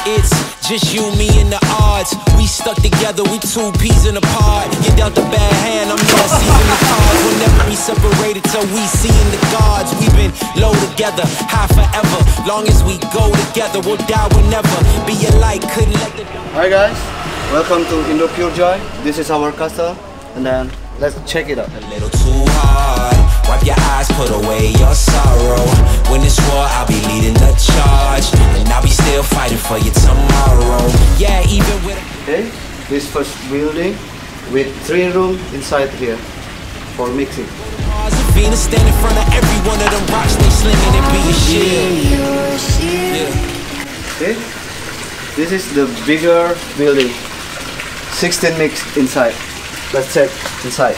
It's just you, me, and the odds. We stuck together, we two peas in a pod. You dealt a bad hand, I'm not seizing the cards. We'll never be separated till we seeing the gods. We've been low together, high forever. Long as we go together, we'll die whenever. Be a light, couldn't let the... Hi guys, welcome to Indo Pure Joy. This is our castle, and then let's check it out. A little too hard. Wipe your eyes, put away your sorrow. When it's war, I'll be leading the charge, and I'll be still fighting for you tomorrow. Yeah, even with... Okay, this first building with 3 rooms inside here for mixing. Venus stand in front of every one of them rocks they slinging and be a shield. Yeah. Okay, this is the bigger building. 16 mix inside. Let's check inside.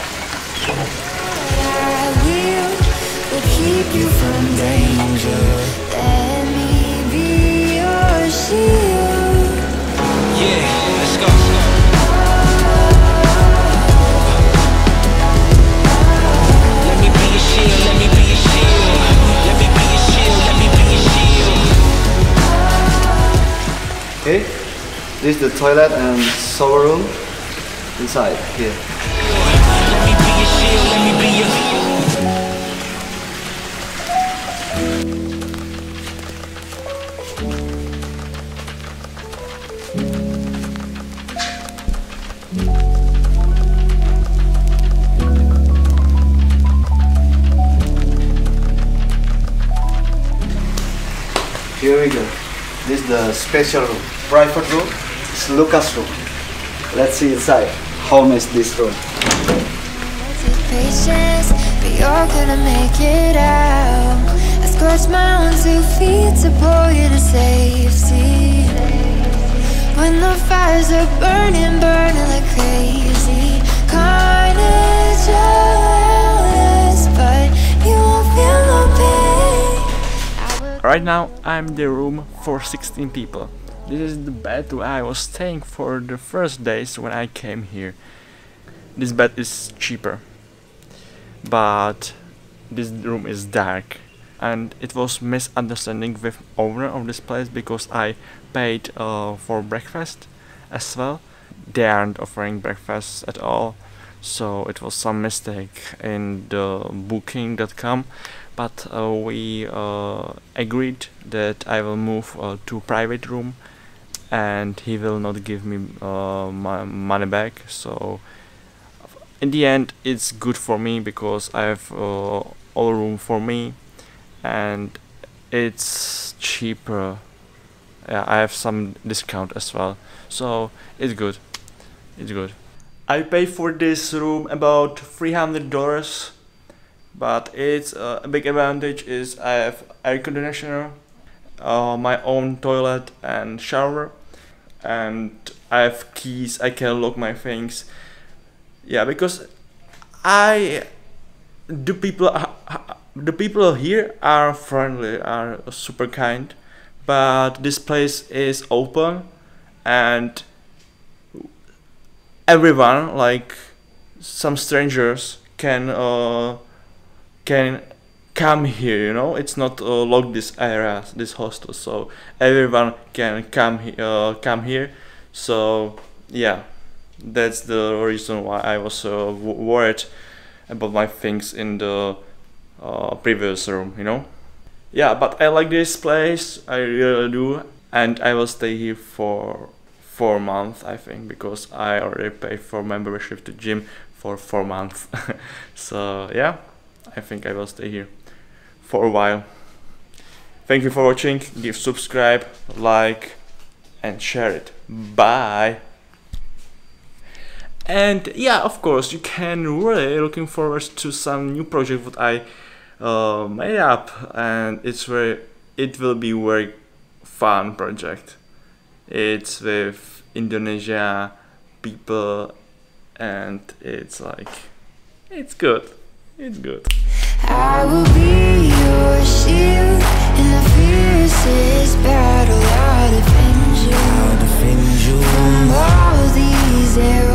Keep you from danger. Let me be your shield. Yeah, let's go. Let me be your shield. Let me be your shield. Let me be your shield. Let me be your shield. Okay, this is the toilet and shower room inside here. Let me be your shield. Let me be your... Here we go. This is the special room, private room. It's Lukas' room. Let's see inside. How is this room? Patience, but you're gonna make it out. I scorched my own 2 feet to pull you to safety. When the fires are burning, burning like crazy. Carnage awareness, but you won't feel no pain. Right now I'm in the room for 16 people. This is the bed where I was staying for the first days when I came here. This bed is cheaper, but this room is dark, and it was misunderstanding with owner of this place because I paid for breakfast as well. They aren't offering breakfast at all, so it was some mistake in the booking.com. But we agreed that I will move to private room, and he will not give me my money back. So in the end, it's good for me because I have all room for me, and it's cheaper. Yeah, I have some discount as well, so it's good. It's good. I pay for this room about $300. But it's a big advantage is I have air conditioner, my own toilet and shower, and I have keys. I can lock my things. Yeah, because the people here are friendly, are super kind, but this place is open and everyone, like some strangers, can come here, you know. It's not locked, this area, this hostel, so everyone can come here. So yeah, that's the reason why I was worried about my things in the previous room, you know. Yeah, but I like this place, I really do, and I will stay here for 4 months, I think, because I already paid for membership to gym for 4 months. So yeah, I think I will stay here for a while. Thank you for watching. Give subscribe, like, and share it. Bye. And yeah, of course, you can really looking forward to some new project that I made up, and it will be very fun project. It's with Indonesia people, and it's like, it's good. It's good. I will be your shield in the fiercest battle. I'll defend you from all these arrows.